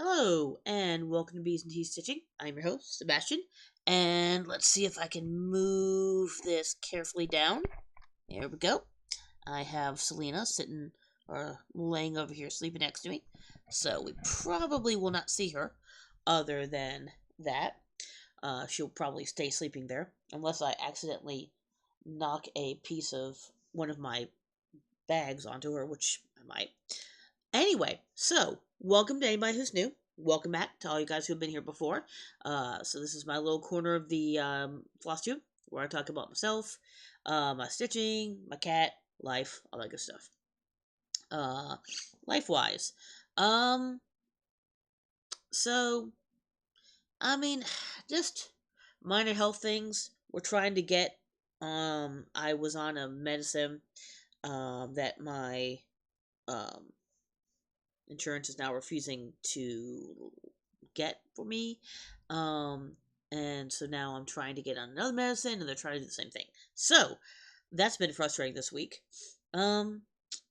Hello, and welcome to Bees and Tea Stitching. I'm your host, Sebastian, and let's see if I can move this carefully down. There we go. I have Selena sitting or laying over here sleeping next to me, so we probably will not see her other than that. She'll probably stay sleeping there, unless I accidentally knock a piece of one of my bags onto her, which I might. Anyway, so welcome to anybody who's new. Welcome back to all you guys who've been here before. So this is my little corner of the floss tube where I talk about myself, my stitching, my cat, life, all that good stuff. Life-wise, um, so I mean, just minor health things. We're trying to get. I was on a medicine that my um insurance is now refusing to get for me. Um, and so now I'm trying to get on another medicine, and they're trying to do the same thing. So that's been frustrating this week. Um,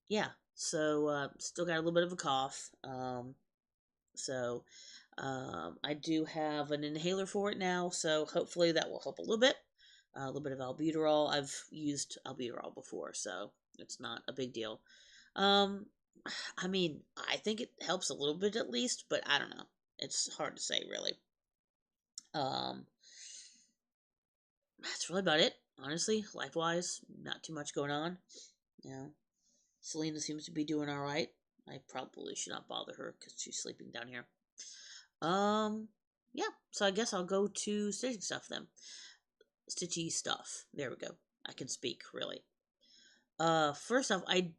yeah. So still got a little bit of a cough. So I do have an inhaler for it now. So hopefully that will help a little bit. A little bit of albuterol. I've used albuterol before, so it's not a big deal. Um, I mean, I think it helps a little bit at least, but I don't know. It's hard to say, really. Um, that's really about it, honestly. Life wise, not too much going on. You know, Selena seems to be doing all right. I probably should not bother her because she's sleeping down here. Um, yeah. So I guess I'll go to stitching stuff then. Stitchy stuff. There we go. I can speak really. First off, I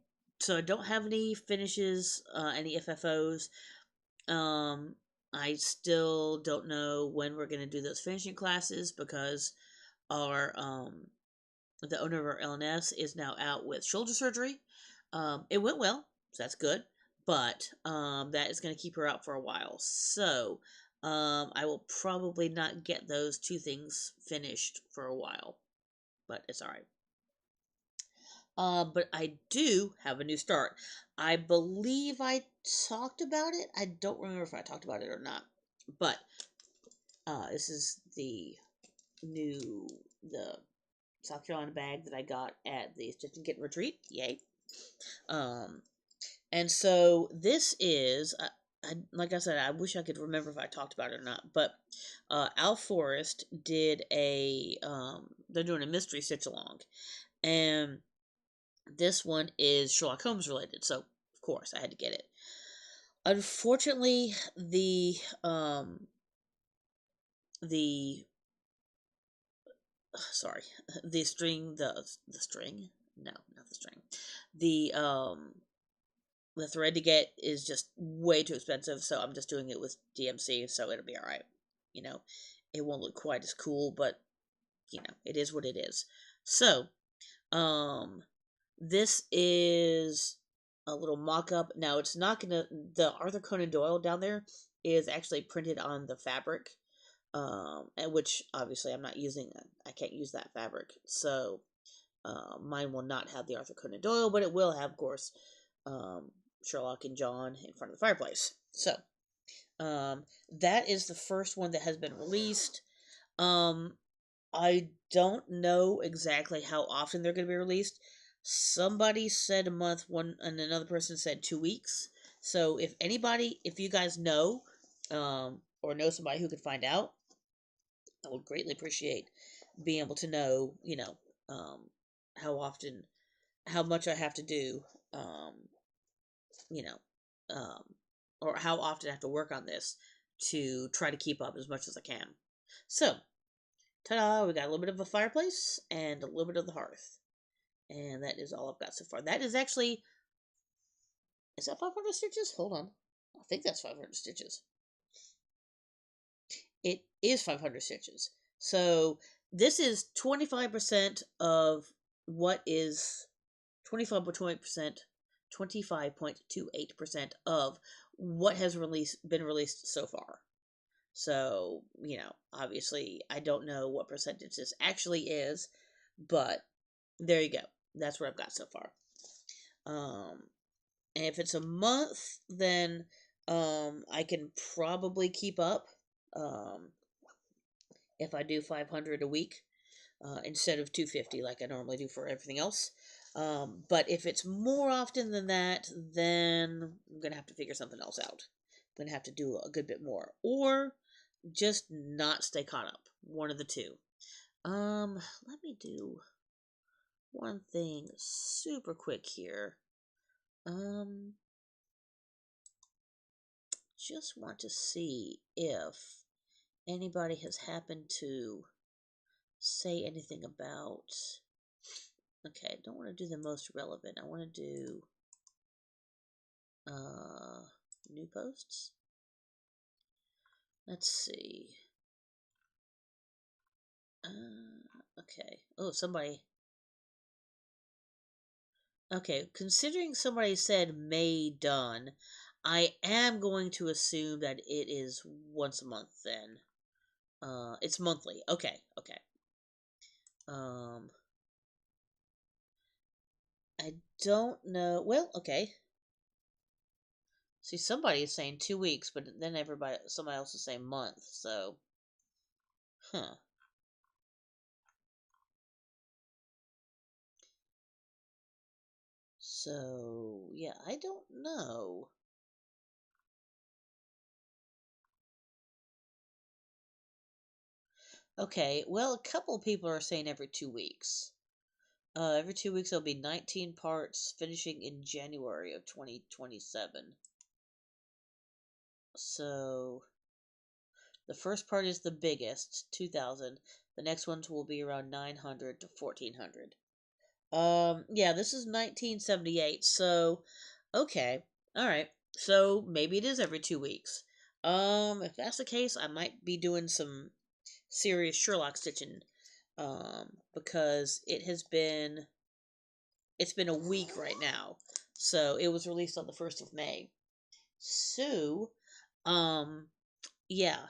don't have any finishes, any FFOs. Um, I still don't know when we're gonna do those finishing classes because our the owner of our LNS is now out with shoulder surgery. It went well, so that's good, but that is gonna keep her out for a while. So I will probably not get those two things finished for a while, but it's all right. But I do have a new start. I believe I talked about it. I don't remember if I talked about it or not. But this is the South Carolina bag that I got at the Stitch and Kit retreat. Yay! Um, and so this is, like I said, I wish I could remember if I talked about it or not. But Al Forrest did they're doing a mystery stitch along, and this one is Sherlock Holmes related, so of course I had to get it. Unfortunately, the sorry, the string the string no, not the string the the thread to get is just way too expensive, so I'm just doing it with DMC, so it'll be all right. You know, it won't look quite as cool, but it is what it is. So, um, this is a little mock-up. Now, it's not gonna... The Arthur Conan Doyle down there is actually printed on the fabric, and which, obviously, I'm not using. I can't use that fabric. So, mine will not have the Arthur Conan Doyle, but it will have, of course, Sherlock and John in front of the fireplace. So, that is the first one that has been released. I don't know exactly how often they're going to be released. Somebody said a month, one, and another person said 2 weeks. So if you guys know, or know somebody who could find out, I would greatly appreciate being able to know, how often, how much I have to do, you know, um, or how often I have to work on this to try to keep up as much as I can. So, ta-da, we got a little bit of a fireplace and a little bit of the hearth. And that is all I've got so far. That is actually... Is that 500 stitches? Hold on. I think that's 500 stitches. It is 500 stitches. So this is 25% of what is 25.28%, 25.28% of what has been released so far. So, obviously I don't know what percentage this actually is, but there you go. That's what I've got so far. And if it's a month, then I can probably keep up um, if I do 500 a week instead of 250 like I normally do for everything else. But if it's more often than that, then I'm gonna have to figure something else out. I'm gonna have to do a good bit more, or just not stay caught up. One of the two. Let me do one thing super quick here. Um, just want to see if anybody has happened to say anything about. Okay, I don't want to do the most relevant. I want to do new posts. Let's see. Okay. Oh, somebody. Okay, considering somebody said May done, I am going to assume that it is once a month then. It's monthly. Okay, okay. I don't know. Well, okay. See, somebody is saying 2 weeks, but then somebody else is saying month. So, huh. So, yeah, I don't know. Okay, well, a couple of people are saying every 2 weeks. Every 2 weeks there'll be 19 parts, finishing in January of 2027. So, the first part is the biggest, 2,000. The next ones will be around 900 to 1,400. Yeah, this is 1978. So, okay, all right. So maybe it is every 2 weeks. If that's the case, I might be doing some serious Sherlock stitching. Because it's been a week right now. So it was released on the 1st of May. So, um, yeah,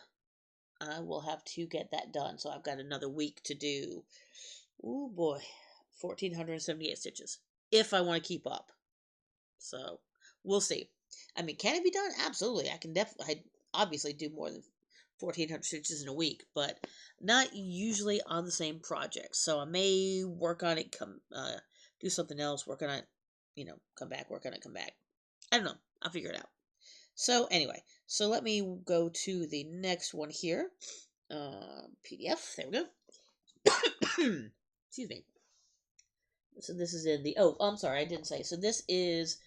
I will have to get that done. So I've got another week to do. Oh boy, 1,478 stitches if I want to keep up. So we'll see. I mean, can it be done? Absolutely. I can definitely, obviously do more than 1,400 stitches in a week, but not usually on the same project. So I may work on it, do something else, work on it, come back, work on it, come back. I don't know. I'll figure it out. So anyway, so let me go to the next one here. PDF. There we go. Excuse me. So this is in the. Oh, I'm sorry, I didn't say. So this is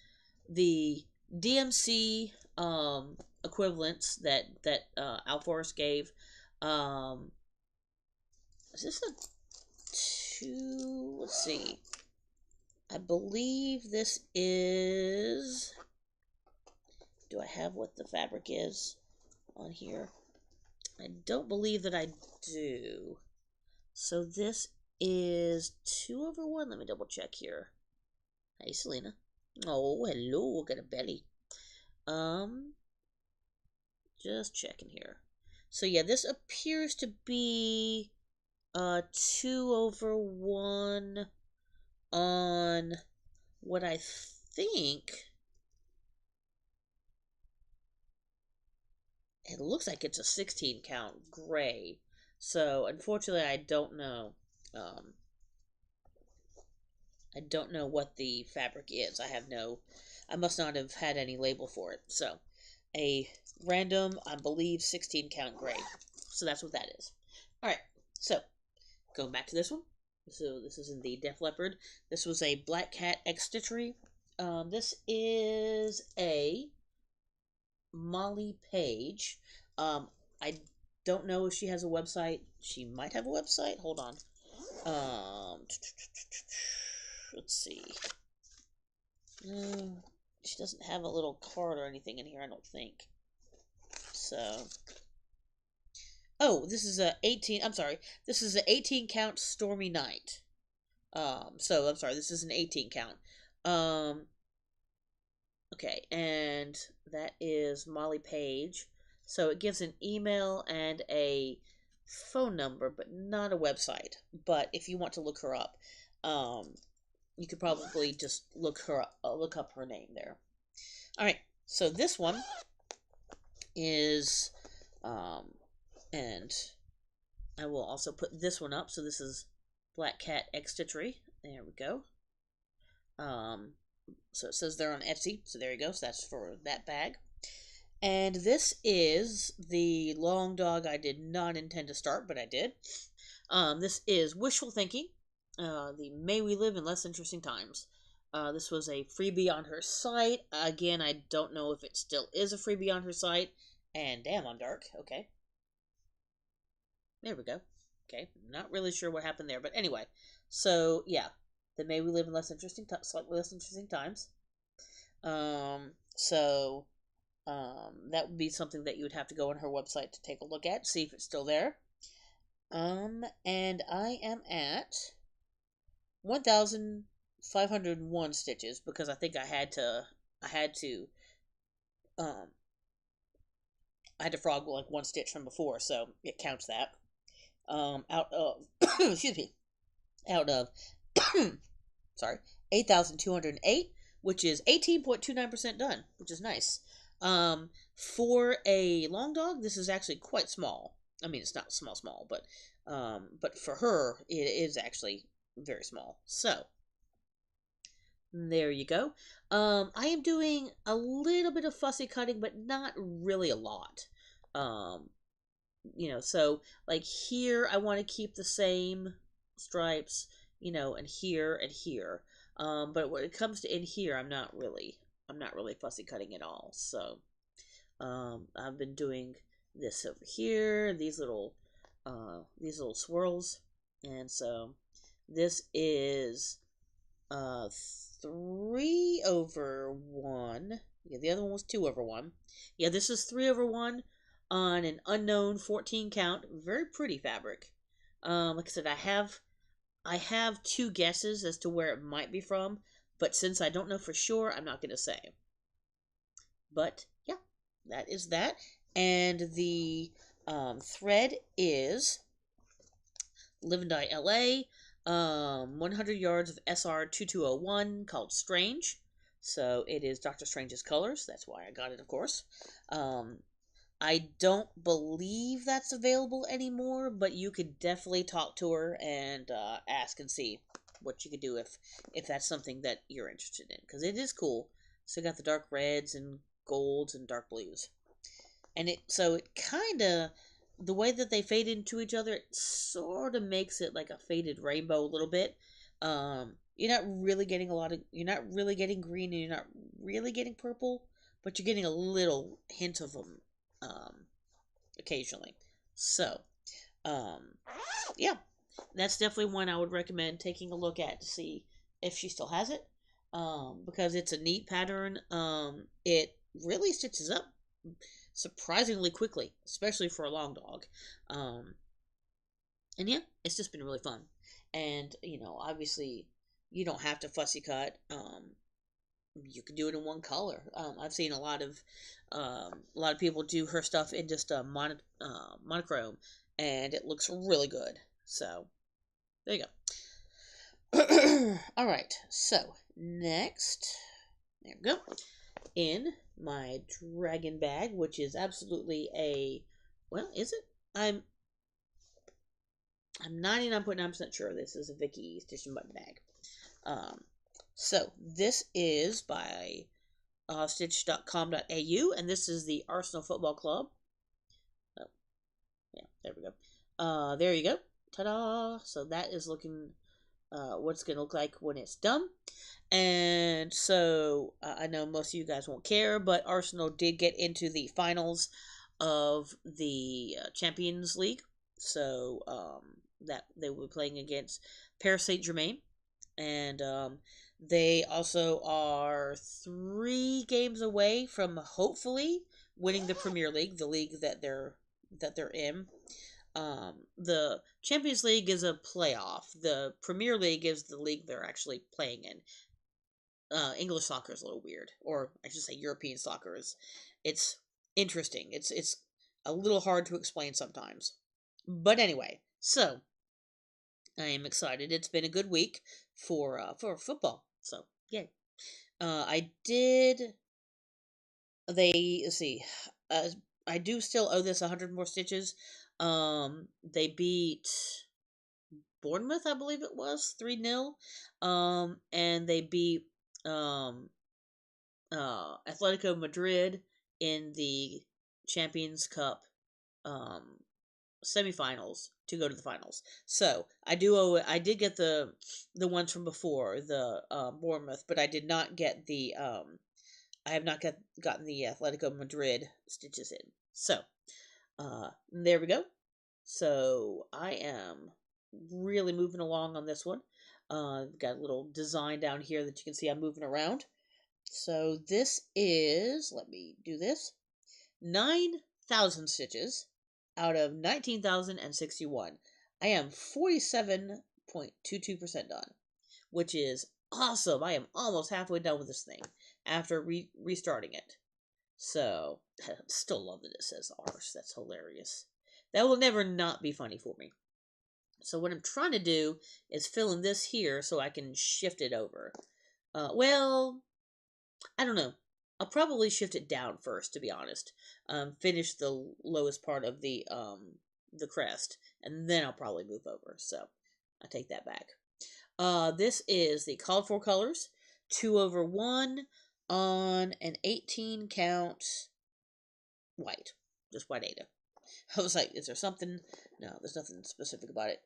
the DMC equivalents that Alforus gave. Um, is this a two? Let's see. I believe this is. Do I have what the fabric is on here? I don't believe that I do. So this is 2/1. Let me double check here. Hey, Selena. Oh, hello. Got a belly. Just checking here. So yeah, this appears to be 2/1 on what I think. It looks like it's a 16 count gray. So unfortunately, I don't know. I don't know what the fabric is. I must not have had any label for it. So a random, I believe, 16 count gray. So that's what that is. All right. So going back to this one. So this is in the Def Leopard. This was a Black Cat X Stitchery. This is a Molly Page. I don't know if she has a website. She might have a website. Hold on. Let's see. She doesn't have a little card or anything in here, I don't think. So, oh, this is a 18. I'm sorry. This is an 18 count Stormy Night. So I'm sorry. This is an 18 count. Okay, and that is Molly Page. So it gives an email and a phone number, but not a website. But if you want to look her up, you could probably just look up her name there. All right. So this one is, and I will also put this one up. So this is Black Cat Egg Stitchery. There we go. So it says they're on Etsy. So there you go. So that's for that bag. And this is the long dog I did not intend to start, but I did. This is Wishful Thinking. The May We Live in Less Interesting Times. This was a freebie on her site. Again, I don't know if it still is a freebie on her site. And damn, I'm dark. Okay. There we go. Okay. Not really sure what happened there. But anyway. So, yeah. The May We Live in Slightly Less Interesting Times. So, that would be something that you would have to go on her website to take a look at, see if it's still there. And I am at 1,501 stitches because I think I had to um, frog like one stitch from before, so it counts that. Out of, excuse me, out of, sorry, 8,208, which is 18.29% done, which is nice. For a long dog, this is actually quite small. I mean, it's not small, but for her, it is actually very small. So, there you go. I am doing a little bit of fussy cutting, but not really a lot. So like here, I want to keep the same stripes, and here and here. But when it comes to in here, I'm not really fussy cutting at all. So, I've been doing this over here, these little swirls, and so this is 3/1. Yeah, the other one was 2/1. Yeah, this is 3/1 on an unknown 14 count. Very pretty fabric. Like I said, I have two guesses as to where it might be from, but since I don't know for sure, I'm not gonna say. But yeah, that is that. And the thread is Live and Die LA, 100 yards of SR 2201 called Strange. So it is Doctor Strange's colors. That's why I got it, of course. I don't believe that's available anymore, but you could definitely talk to her and ask and see what you could do if that's something that you're interested in, because it is cool. So got the dark reds and golds and dark blues, and it kind of, the way that they fade into each other, it sort of makes it like a faded rainbow a little bit. You're not really getting you're not really getting green, and you're not really getting purple, but you're getting a little hint of them occasionally. So, yeah, that's definitely one I would recommend taking a look at to see if she still has it. Because it's a neat pattern. It really stitches up surprisingly quickly, especially for a long dog. And yeah, it's just been really fun. And obviously, you don't have to fussy cut. You can do it in one color. I've seen a lot of people do her stuff in just a monochrome, and it looks really good. So there you go. All right. So next, there we go. In my dragon bag, which is absolutely is it? I'm 99.9% sure this is a Vicky Stitch and Button bag. So this is by stitch.com.au, and this is the Arsenal Football Club. Oh, yeah, there we go. There you go. Ta-da! So that is looking what's going to look like when it's done. And so I know most of you guys won't care, but Arsenal did get into the finals of the Champions League. So that they will be playing against Paris Saint-Germain. And they also are 3 games away from hopefully winning the Premier League, the league that they're in. The Champions League is a playoff. The Premier League is the league they're actually playing in. English soccer is a little weird, or I should say European soccer is. It's interesting. It's a little hard to explain sometimes. But anyway, so I am excited. It's been a good week for football. So yay! I did. Let's see. I do still owe this 100 more stitches. They beat Bournemouth, I believe it was, 3-0. And they beat Atletico Madrid in the Champions Cup um, semifinals to go to the finals. So I do owe it. I did get the ones from before the Bournemouth, but I did not get the I have not gotten the Atletico Madrid stitches in. So there we go. So I am really moving along on this one. Got a little design down here that you can see I'm moving around. So this is, let me do this, 9,000 stitches out of 19,061. I am 47.22% done, which is awesome. I am almost halfway done with this thing after restarting it. So, still love that it says ours. That's hilarious. That will never not be funny for me. So what I'm trying to do is fill in this here so I can shift it over. Well, I don't know. I'll probably shift it down first, to be honest. Finish the lowest part of the crest, and then I'll probably move over. So I take that back. This is the called for colors, 2/1 on an 18 count white, just white Ada. I was like, is there something? No, there's nothing specific about it.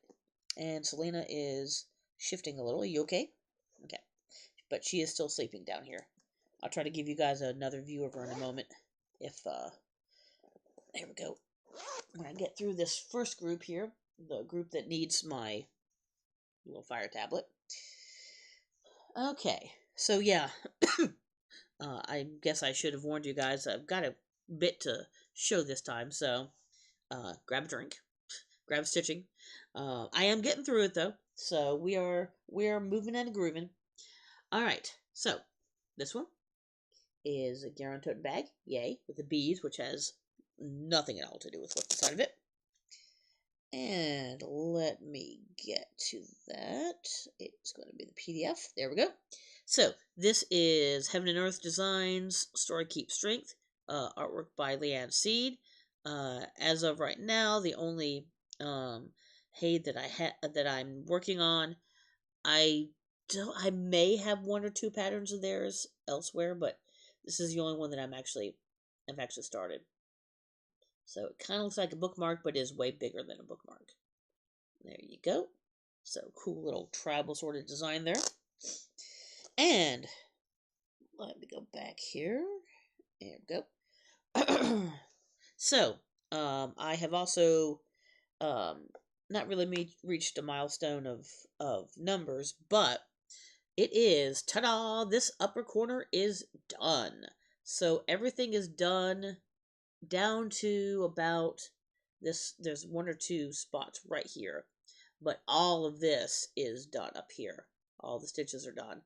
And Selena is shifting a little. Are you okay? Okay, but she is still sleeping down here. I'll try to give you guys another view of her in a moment. If, there we go. When I get through this first group here, the group that needs my little fire tablet. Okay, so yeah. I guess I should have warned you guys. I've got a bit to show this time, so grab a drink, grab stitching. I am getting through it though, so we are moving and grooving. All right, so this one is a Tote bag, yay, with the beads, which has nothing at all to do with what's inside of it. And let me get to that. It's going to be the PDF. There we go. So this is Heaven and Earth Designs, Story Keep Strength, artwork by Leanne Seed. As of right now, the only Haid that I'm working on, I may have one or two patterns of theirs elsewhere, but this is the only one that I've actually started. So it kind of looks like a bookmark, but is way bigger than a bookmark. There you go. So cool little tribal sort of design there. And let me go back here. There we go. So I have also not really reached a milestone of numbers, but it is, ta-da, this upper corner is done. So everything is done down to about this. There's one or two spots right here, but all of this is done up here. All the stitches are done.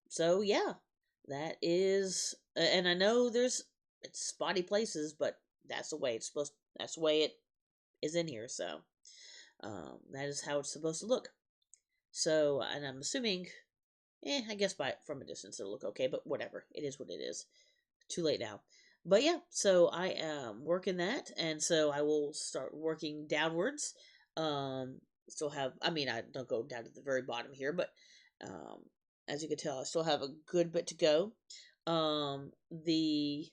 So yeah, that is, and I know it's spotty places, but that's the way that's the way it is in here. So, that is how it's supposed to look. So, and I'm assuming, I guess from a distance it'll look okay, but whatever. It is what it is. Too late now. But yeah, so I am working that, and so I will start working downwards. Still have, I don't go down to the very bottom here, but as you can tell, I still have a good bit to go. The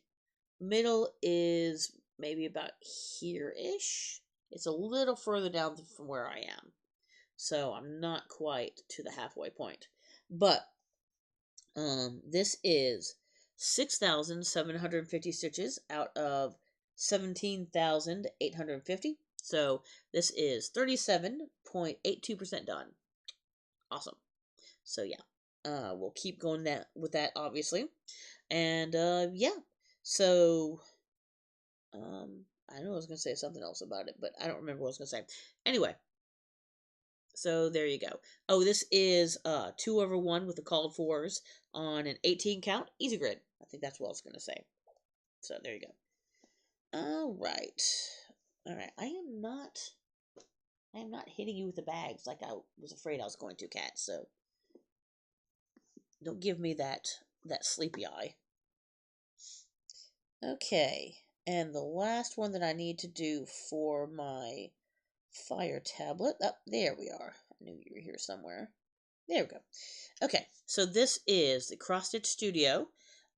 middle is maybe about here-ish. It's a little further down from where I am, so I'm not quite to the halfway point. But this is 6,750 stitches out of 17,850. So this is 37.82% done. Awesome. So yeah, we'll keep going with that obviously, and yeah. So I know I was gonna say something else about it, but I don't remember what I was gonna say. Anyway, so there you go. Oh, this is 2/1 with the called fors on an 18 count easy grid. I think that's what I was gonna say. So there you go. All right. I am not hitting you with the bags like I was afraid I was going to, Cat. So don't give me that sleepy eye. Okay, And the last one that I need to do for my fire tablet. Oh, there we are. I knew you were here somewhere. There we go. Okay, so this is the Cross Stitch Studio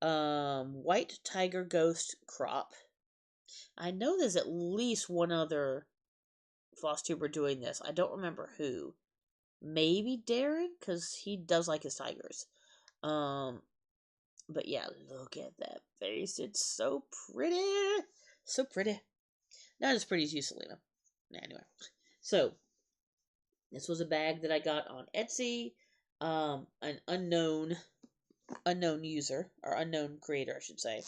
White Tiger Ghost Crop. I know there's at least one other Flosstuber doing this. I don't remember who. Maybe Darren, because he does like his tigers. But yeah, look at that face. It's so pretty. So pretty. Not as pretty as you, Selena. Anyway. So, this was a bag that I got on Etsy. An unknown user, or unknown creator, I should say.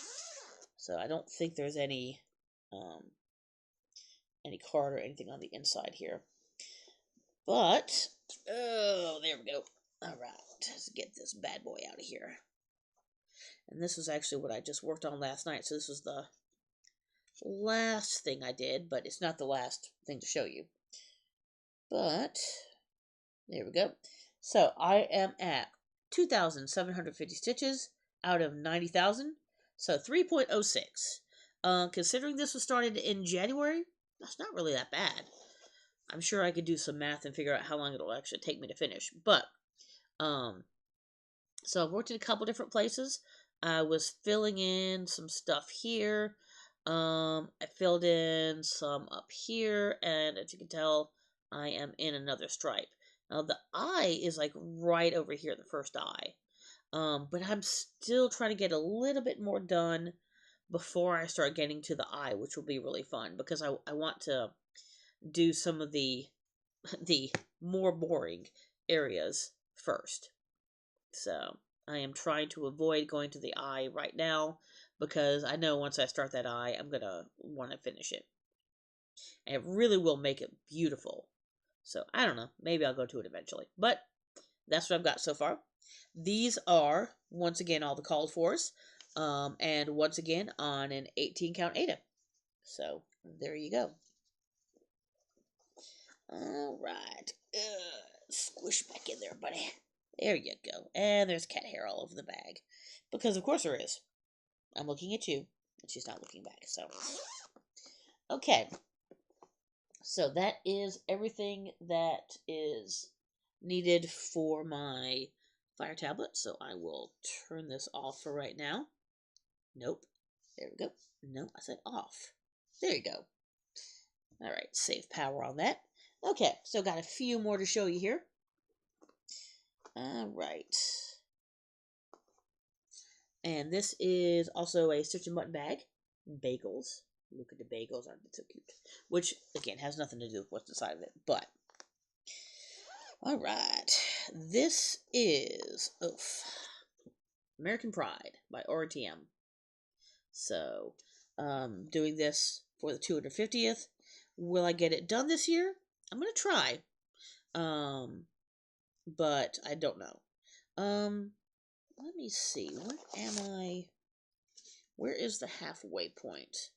So I don't think there's any card or anything on the inside here. But, oh, there we go. All right, let's get this bad boy out of here. And this was actually what I just worked on last night. So this was the last thing I did, but it's not the last thing to show you. But, there we go. So, I am at 2,750 stitches out of 90,000. So, 3.06. Considering this was started in January, that's not really that bad. I'm sure I could do some math and figure out how long it'll actually take me to finish. But, so I've worked in a couple different places. I was filling in some stuff here. I filled in some up here, and as you can tell, I am in another stripe. Now, the eye is like right over here, the first eye. But I'm still trying to get a little bit more done before I start getting to the eye, which will be really fun, because I want to do some of the more boring areas first. So, I am trying to avoid going to the eye right now, because I know once I start that eye, I'm going to want to finish it. And it really will make it beautiful. So, I don't know. Maybe I'll go to it eventually. But, that's what I've got so far. These are, once again, all the called fors. And once again, on an 18 count Ada. So, there you go. Alright. Squish back in there, buddy. There you go. And there's cat hair all over the bag. Because of course there is. I'm looking at you, and she's not looking back, so. Okay. So that is everything that is needed for my fire tablet. So I will turn this off for right now. Nope. There we go. No, I said off. There you go. Alright, save power on that. Okay, so got a few more to show you here. Alright. And this is also a stitch and button bag. Bagels. Look at the bagels, aren't they so cute? Which, again, has nothing to do with what's inside of it, but. Alright. This is American Pride by RTM. So, doing this for the 250th. Will I get it done this year? I'm going to try. But I don't know. Let me see. Where am I? Where is the halfway point?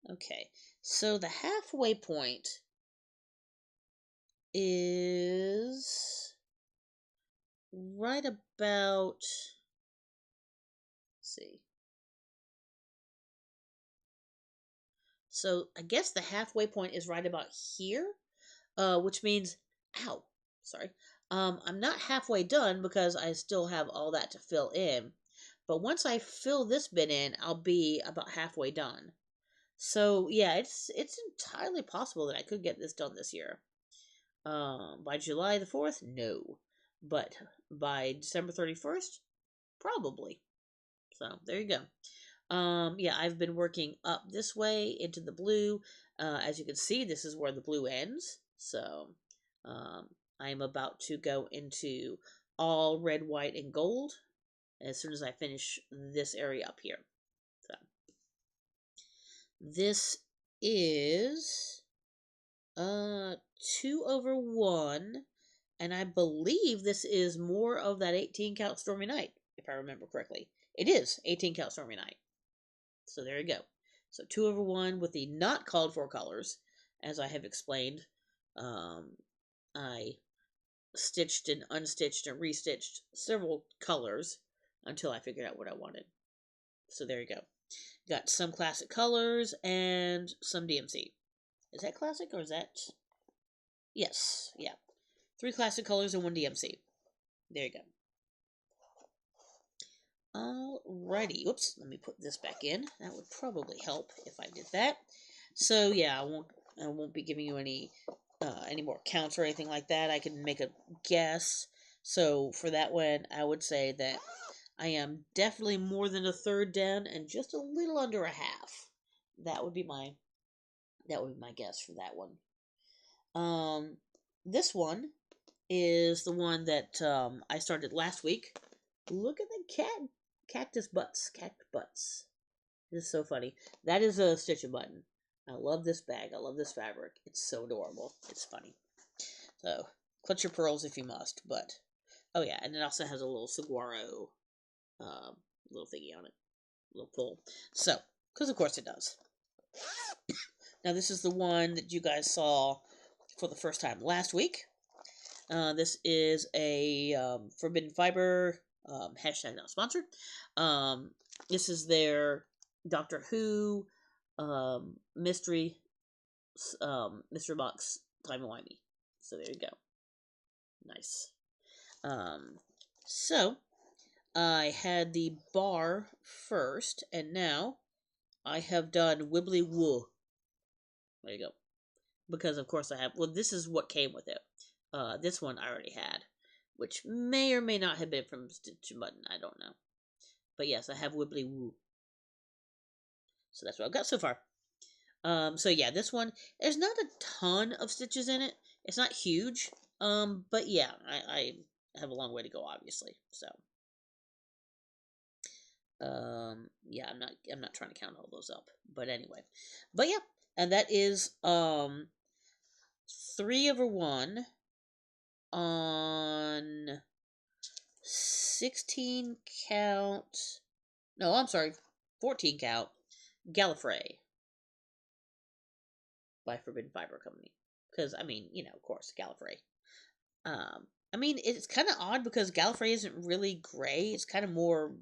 Okay. So the halfway point is right about, let's see. So I guess the halfway point is right about here, which means, ow, sorry. I'm not halfway done because I still have all that to fill in. But once I fill this bit in, I'll be about halfway done. So yeah, it's entirely possible that I could get this done this year. By July the 4th, no. But by December 31st, probably. So there you go. Yeah, I've been working up this way into the blue. As you can see, this is where the blue ends. So, I am about to go into all red, white, and gold as soon as I finish this area up here. So, this is 2/1, and I believe this is more of that 18 count Stormy Night, if I remember correctly. It is 18 count Stormy Night. So there you go. So 2/1 with the not called for colors, as I have explained. I stitched and unstitched and restitched several colors until I figured out what I wanted. So there you go. Got some classic colors and some DMC. Is that classic or is that... Yes, yeah. 3 classic colors and 1 DMC. There you go. Alrighty. Oops, let me put this back in. That would probably help if I did that. So yeah, I won't be giving you any more counts or anything like that. I can make a guess. So for that one, I would say that I am definitely more than a third down and just a little under a half. That would be my guess for that one. This one is the one that I started last week. Look at the cactus butts. This is so funny. That is a stitch button. I love this bag. I love this fabric. It's so adorable. It's funny. So, clutch your pearls if you must. But, oh yeah, and it also has a little saguaro little thingy on it. Little pull. So, because of course it does. Now, this is the one that you guys saw for the first time last week. This is a Forbidden Fiber, hashtag not sponsored. This is their Doctor Who mystery box timey-wimey. So there you go. Nice. So I had the bar first, and now I have done Wibbly Woo. There you go. Because of course I have. Well, this is what came with it. This one I already had, which may or may not have been from Stitch Button. I don't know. But yes, I have Wibbly Woo. So that's what I've got so far. So yeah, this one, there's not a ton of stitches in it. It's not huge. But yeah, I have a long way to go, obviously. So, yeah, I'm not trying to count all those up. But anyway, but yeah, and that is 3/1 on 16 count. No, I'm sorry, 14 count Gallifrey by Forbidden Fiber Company. Because, I mean, you know, of course, Gallifrey. I mean, it's kind of odd because Gallifrey isn't really gray. It's kind of more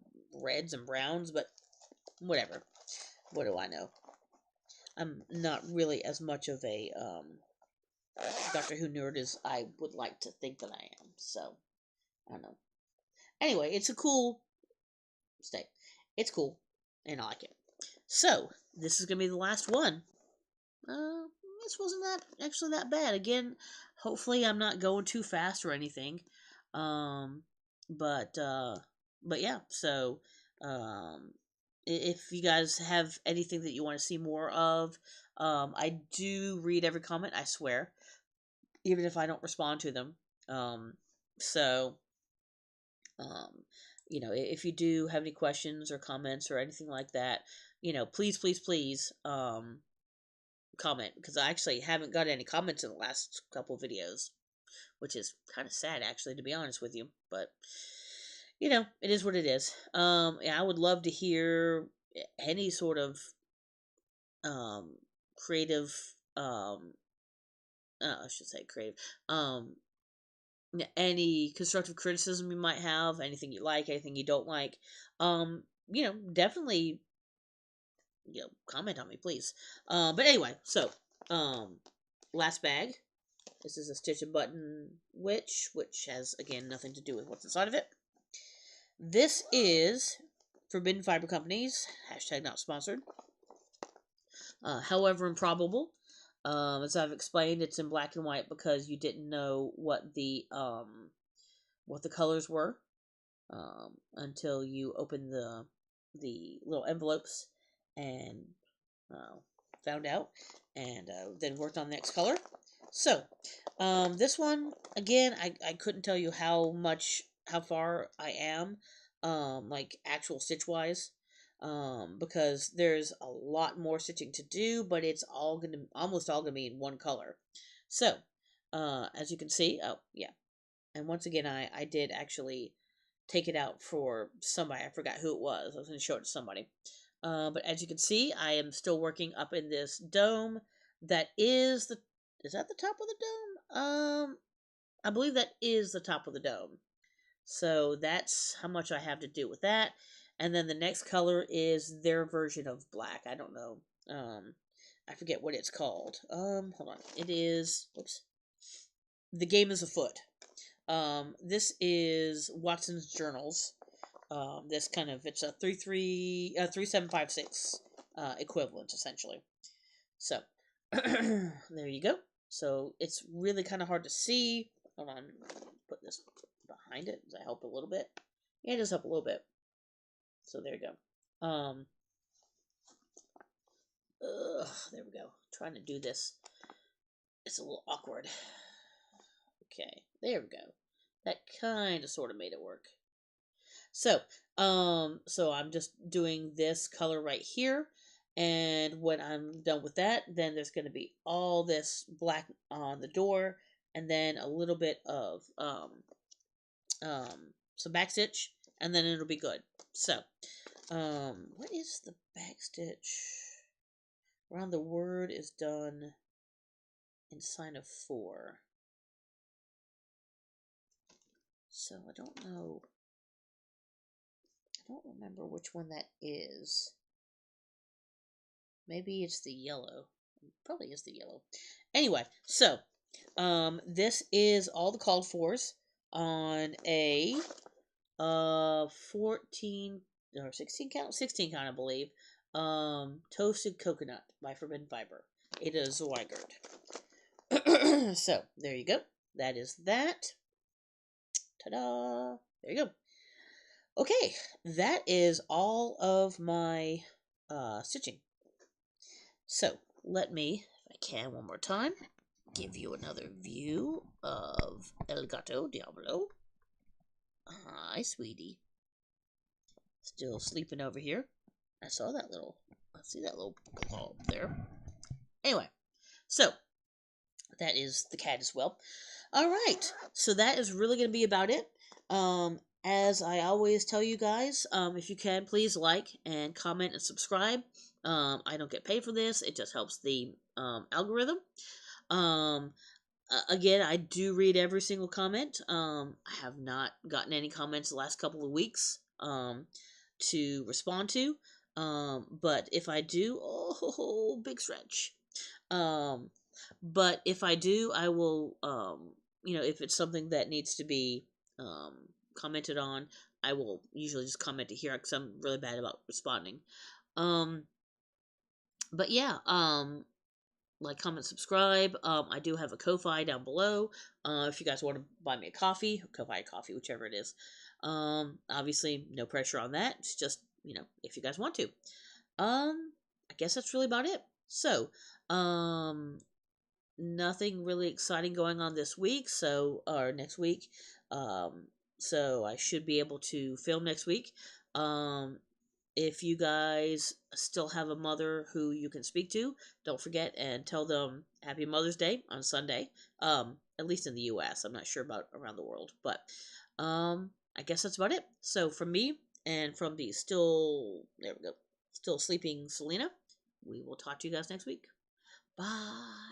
reds and browns, but whatever. What do I know? I'm not really as much of a Doctor Who nerd as I would like to think that I am. So, I don't know. Anyway, it's a cool stay. It's cool, and I like it. So, this is going to be the last one. This wasn't actually that bad. Again, hopefully I'm not going too fast or anything. But yeah, so, if you guys have anything that you want to see more of, I do read every comment, I swear, even if I don't respond to them. So, you know, if you do have any questions or comments or anything like that, you know, please, comment, because I actually haven't got any comments in the last couple of videos, which is kind of sad, actually, to be honest with you. But you know, it is what it is. Yeah, I would love to hear any sort of creative, I should say creative, any constructive criticism you might have, anything you like, anything you don't like. You know, definitely, you know, comment on me, please. But anyway, so, last bag. This is a Stitch and Button which has, again, nothing to do with what's inside of it. This is Forbidden Fiber Company's, hashtag not sponsored. However improbable. As I've explained, it's in black and white because you didn't know what the colors were until you opened the little envelopes and found out, and then worked on the next color. So, this one, again, I couldn't tell you how far I am, like actual stitch wise, because there's a lot more stitching to do, but it's almost all gonna be in one color. So, as you can see, oh yeah, and once again, I did actually take it out for somebody. I forgot who it was. I was going to show it to somebody. But as you can see, I am still working up in this dome. That is that the top of the dome? I believe that is the top of the dome. So that's how much I have to do with that. And then the next color is their version of black. I don't know. I forget what it's called. Hold on. It is, whoops. The Game is Afoot. This is Watson's Journals. This kind of, it's a 3756 equivalent, essentially. So, there you go. So, it's really kind of hard to see. Hold on. Put this behind it. Does that help a little bit? Yeah, it does help a little bit. So, there you go. There we go. Trying to do this. It's a little awkward. Okay, there we go. That kind of sort of made it work. So, so I'm just doing this color right here, and when I'm done with that, then there's going to be all this black on the door, and then a little bit of some back stitch, and then it'll be good. So, what is the back stitch? Around the word is done in sign of 4. So I don't know. I don't remember which one that is. Maybe it's the yellow. Probably is the yellow. Anyway, so this is all the called fors on a 14 or 16 count, 16 count, I believe. Toasted Coconut by Forbidden Fiber. It is Zweigert. So there you go. That is that. Ta-da! There you go. Okay, that is all of my stitching. So let me, if I can one more time, give you another view of El Gato Diablo. Hi, sweetie. Still sleeping over here. I saw that little, I see that little claw up there. Anyway, so that is the cat as well. All right, so that is really going to be about it. As I always tell you guys, if you can, please like and comment and subscribe. I don't get paid for this. It just helps the algorithm. Again, I do read every single comment. I have not gotten any comments the last couple of weeks to respond to. But if I do, oh, big stretch. But if I do, I will, if it's something that needs to be commented on, I will usually just comment it here because I'm really bad about responding. But yeah, like, comment, subscribe. I do have a Ko-Fi down below. If you guys want to buy me a coffee, Ko-Fi coffee, whichever it is. Obviously, no pressure on that. It's just, if you guys want to. I guess that's really about it. So, nothing really exciting going on this week, or next week. So I should be able to film next week. If you guys still have a mother who you can speak to, don't forget and tell them Happy Mother's Day on Sunday. At least in the US. I'm not sure about around the world, but I guess that's about it. So from me and from the still sleeping Selena, we will talk to you guys next week. Bye.